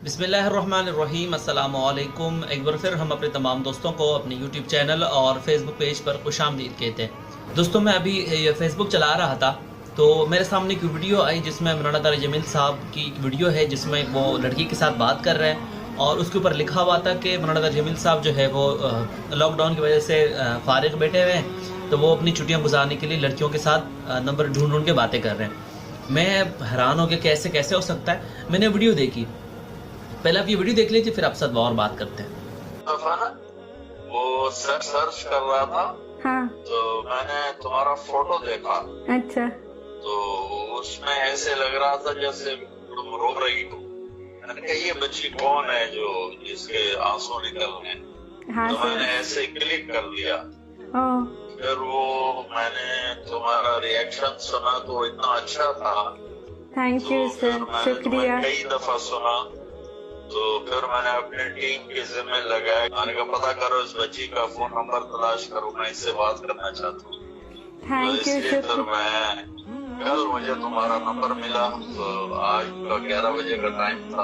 बिस्मिल्लाहिर्रहमानिर्रहीम, अस्सलामु अलैकुम। एक बार फिर हम अपने तमाम दोस्तों को अपने यूट्यूब चैनल और फेसबुक पेज पर खुशामदीद कहते हैं। दोस्तों, मैं अभी ये फेसबुक चला रहा था तो मेरे सामने एक वीडियो आई जिसमें मौलाना तारिक जमील साहब की वीडियो है जिसमें वो लड़की के साथ बात कर रहे हैं और उसके ऊपर लिखा हुआ था कि मौलाना तारिक जमील साहब जो है वो लॉकडाउन की वजह से फारिग बैठे हुए हैं, तो वो अपनी छुट्टियां गुजारने के लिए लड़कियों के साथ नंबर ढूंढ ढूंढ के बातें कर रहे हैं। मैं हैरान हो गया कैसे कैसे हो सकता है। मैंने वीडियो देखी, पहले आप ये वीडियो देख लीजिए, फिर आप साथ और बात करते हैं। वो सर्च कर रहा था। हाँ। तो मैंने तुम्हारा फोटो देखा। अच्छा। तो उसमें ऐसे लग रहा था जैसे तुम रो रही हो। मैंने कहा ये बच्ची कौन है जो जिसके आंसू निकल रहे हैं। हाँ तो मैंने ऐसे क्लिक कर दिया। फिर वो मैंने तुम्हारा रिएक्शन सुना तो इतना अच्छा था। थैंक यू सर, शुक्रिया। कई दफा सुना तो फिर मैंने अपने टीम के जिम्मे लगाया। मैंने कहा पता करो इस बच्ची का फोन नंबर तलाश करो, मैं इससे बात करना चाहता हूँ। थैंक यू फिर सर। मैं कल मुझे तुम्हारा नंबर मिला तो आज का 11 बजे का टाइम था।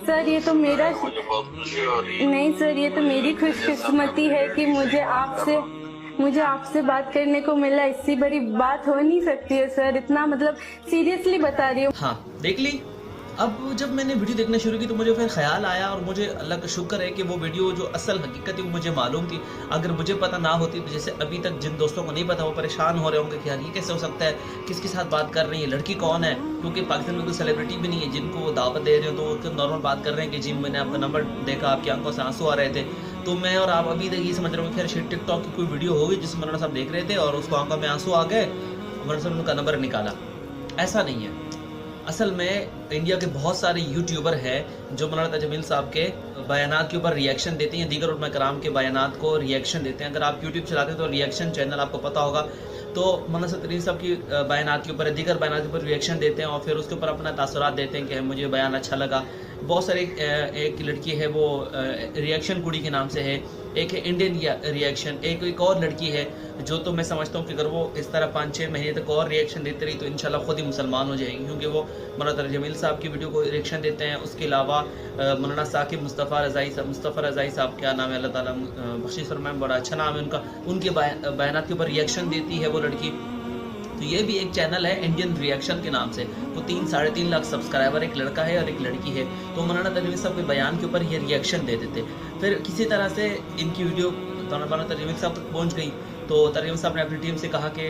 सर ये तो मेरा मुझे बहुत खुशी हो रही है। नहीं सर, ये तो मेरी खुशकिस्मती है कि मुझे आपसे बात करने को मिला। इससे बड़ी बात हो नहीं सकती है सर, इतना मतलब सीरियसली बता रही हूँ। हाँ, देख ली। अब जब मैंने वीडियो देखना शुरू की तो मुझे फिर ख्याल आया और मुझे अल्लाह का शुक्र है कि वो वीडियो जो असल हकीकत है वो मुझे मालूम थी। अगर मुझे पता ना होती तो जैसे अभी तक जिन दोस्तों को नहीं पता वो परेशान हो रहे होंगे कि यार ये कैसे हो सकता है, किसके साथ बात कर रही है, लड़की कौन है, क्योंकि पाकिस्तान में कोई सेलिब्रिटी भी नहीं है जिनको वो दावत दे रहे हो तो वो नॉर्मल बात कर रहे हैं कि जी मैंने आपका नंबर देखा, आपकी आंखों से आंसू आ रहे थे। तो मैं और आप अभी तक ये समझ रहे हो खैर शायद टिकटॉक की कोई वीडियो होगी जिसमें मौलाना साहब देख रहे थे और उसको आंखों में आंसू आ गए, मौलाना साहब ने उनका नंबर निकाला। ऐसा नहीं है। असल में इंडिया के बहुत सारे यूट्यूबर हैं जो मौलाना तारिक जमील साहब के बयानात के ऊपर रिएक्शन देते हैं, दीगर उलमा कराम के बयानात को रिएक्शन देते हैं। अगर आप यूट्यूब चलाते हैं तो रिएक्शन चैनल आपको पता होगा, तो मौलाना तारिक साहब की बयानात के ऊपर दीगर बयानात के ऊपर रिएक्शन देते हैं और फिर उसके ऊपर अपना तासुरात देते हैं कि मुझे बयान अच्छा लगा। बहुत सारे एक लड़की है वो रिएक्शन कुड़ी के नाम से है, एक है इंडियन रिएक्शन, एक और लड़की है जो तो मैं समझता हूँ कि अगर वो इस तरह 5-6 महीने तक और रिएक्शन देती रही तो इंशाल्लाह खुद ही मुसलमान हो जाएगी, क्योंकि वो मौलाना तारिक जमील साहब की वीडियो को रिएक्शन देते हैं। उसके अलावा मौलाना साकिब मुस्तफ़ा रज़ाई साहब, क्या नाम है, अल्लाह ताला बख्शिश फरमाए, बड़ा अच्छा नाम है उनका, उनके बयानात के ऊपर रिएक्शन देती है वो लड़की। तो ये भी एक चैनल है इंडियन रिएक्शन के नाम से, वो 3-3.5 लाख सब्सक्राइबर, एक लड़का है और एक लड़की है। तो मौलाना तारिक साहब के बयान के ऊपर ये रिएक्शन दे देते। फिर किसी तरह से इनकी वीडियो मौलाना तारिक साहब तक पहुंच गई तो तारिक साहब ने अपनी टीम से कहा कि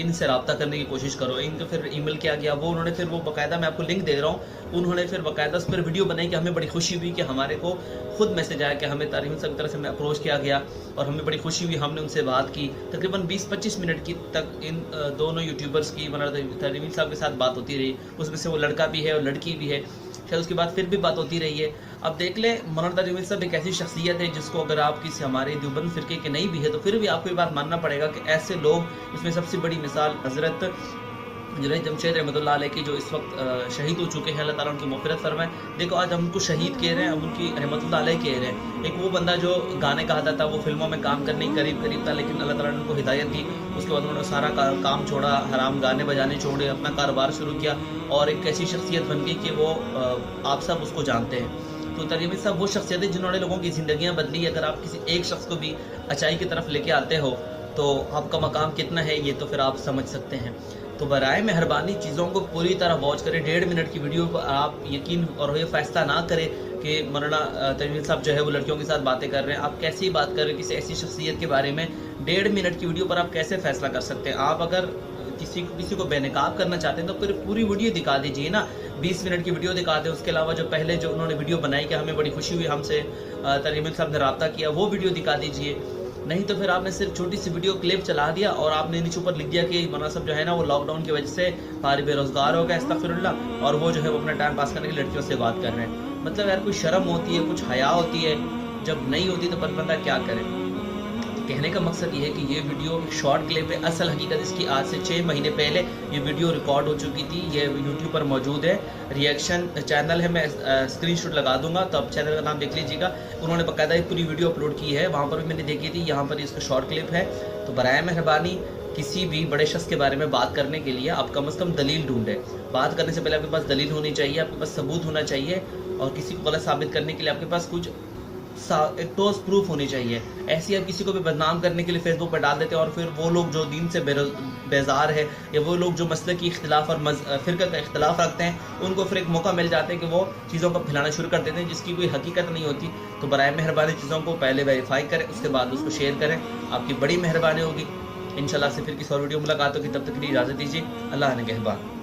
इनसे रब्ता करने की कोशिश करो। इनको फिर ईमेल किया गया, वो उन्होंने फिर वो बाकायदा, मैं आपको लिंक दे रहा हूँ, उन्होंने फिर बाकायदा उस पर वीडियो बनाई कि हमें बड़ी खुशी हुई कि हमारे को खुद मैसेज आया कि हमें तारिक साहब की तरफ से हमें अप्रोच किया गया और हमें बड़ी खुशी हुई, हमने उनसे बात की। तकरीबन 20-25 मिनट की तक इन दोनों यूट्यूबर्स की मौलाना तारिक साहब के साथ बात होती रही। उसमें से वो लड़का भी है और लड़की भी है, शायद उसके बाद फिर भी बात होती रही है। अब देख लें, मौलाना तारिक जमील साहब एक ऐसी शख्सियत है जिसको अगर आप किसी हमारे देवबंद फिरके के नहीं भी है तो फिर भी आपको ये बात मानना पड़ेगा कि ऐसे लोग, इसमें सबसे बड़ी मिसाल हज़रत जुनैद जमशेद रहमतुल्लाह अलैह की जो इस वक्त शहीद हो चुके हैं, अल्लाह ताला उनकी मग़फ़िरत फरमाए। देखो आज हम उनको शहीद कह रहे हैं, हम उनकी रहमतुल्लाह अलैह कह रहे हैं। एक वो बंदा जो गाने गाता था, वो फिल्मों में काम करने के करीब था, लेकिन अल्लाह ताला ने उनको हिदायत दी। उसके बाद उन्होंने सारा काम छोड़ा, हराम गाने बजाने छोड़े, अपना कारोबार शुरू किया और एक ऐसी शख्सियत बन गई कि वो आप सब उसको जानते हैं। तो तारिक साहब वो शख्सियत है जिन्होंने लोगों की ज़िंदगियाँ बदली। अगर आप किसी एक शख्स को भी अच्छाई की तरफ लेके आते हो तो आपका मकाम कितना है ये तो फिर आप समझ सकते हैं। तो बराए मेहरबानी चीज़ों को पूरी तरह वॉच करें। 1.5 मिनट की वीडियो पर आप यकीन और ये फैसला ना करें कि मौलाना तारिक जमील साहब जो है वो लड़कियों के साथ बातें कर रहे हैं। आप कैसे ही बात कर रहे हैं किसी ऐसी शख्सियत के बारे में, 1.5 मिनट की वीडियो पर आप कैसे फैसला कर सकते हैं? आप अगर किसी को बेनकाब करना चाहते हैं तो फिर पूरी वीडियो दिखा दीजिए ना, 20 मिनट की वीडियो दिखा दें। उसके अलावा जो पहले जो उन्होंने वीडियो बनाई कि हमें बड़ी खुशी हुई, हमसे तारिक जमील साहब ने रब्ता किया, वो वीडियो दिखा दीजिए। नहीं तो फिर आपने सिर्फ छोटी सी वीडियो क्लिप चला दिया और आपने नीचे ऊपर लिख दिया कि मौलाना साहब जो है ना वो लॉकडाउन की वजह से फारिग बेरोजगार हो गए, अस्तगफिरुल्लाह, और वो जो है वो अपना टाइम पास करने के लिए लड़कियों से बात कर रहे हैं। मतलब यार कोई शर्म होती है, कुछ हया होती है, जब नहीं होती तो बंदा क्या करे। कहने का मकसद ये है कि ये वीडियो शॉर्ट क्लिप है। असल हकीकत इसकी आज से 6 महीने पहले ये वीडियो रिकॉर्ड हो चुकी थी। ये यूट्यूब पर मौजूद है, रिएक्शन चैनल है, मैं स्क्रीनशॉट लगा दूंगा तो आप चैनल का नाम देख लीजिएगा। उन्होंने बाकायदा पूरी वीडियो अपलोड की है, वहाँ पर भी मैंने देखी थी, यहाँ पर इसका शॉर्ट क्लिप है। तो बराए मेहरबानी किसी भी बड़े शख्स के बारे में बात करने के लिए आप कम से कम दलील ढूंढें। बात करने से पहले आपके पास दलील होनी चाहिए, आपके पास सबूत होना चाहिए, और किसी को गलत साबित करने के लिए आपके पास कुछ एक ठोस प्रूफ होनी चाहिए। ऐसे आप किसी को भी बदनाम करने के लिए फेसबुक पर डाल देते हैं, और फिर वो लोग जो दीन से बेजार है, या वो लोग जो मसले की इख्तिलाफ और फ़िरक़े का इख्तिलाफ रखते हैं, उनको फिर एक मौका मिल जाता है कि वो चीज़ों को फैलाना शुरू कर देते हैं जिसकी कोई हकीकत नहीं होती। तो बराए मेहरबानी चीज़ों को पहले वेरीफाई करें, उसके बाद उसको शेयर करें, आपकी बड़ी मेहरबानी होगी। इंशाल्लाह से फिर किसी और वीडियो मुलाकात होगी, तब तक के लिए इजाज़त दीजिए। अल्लाह निगहबान।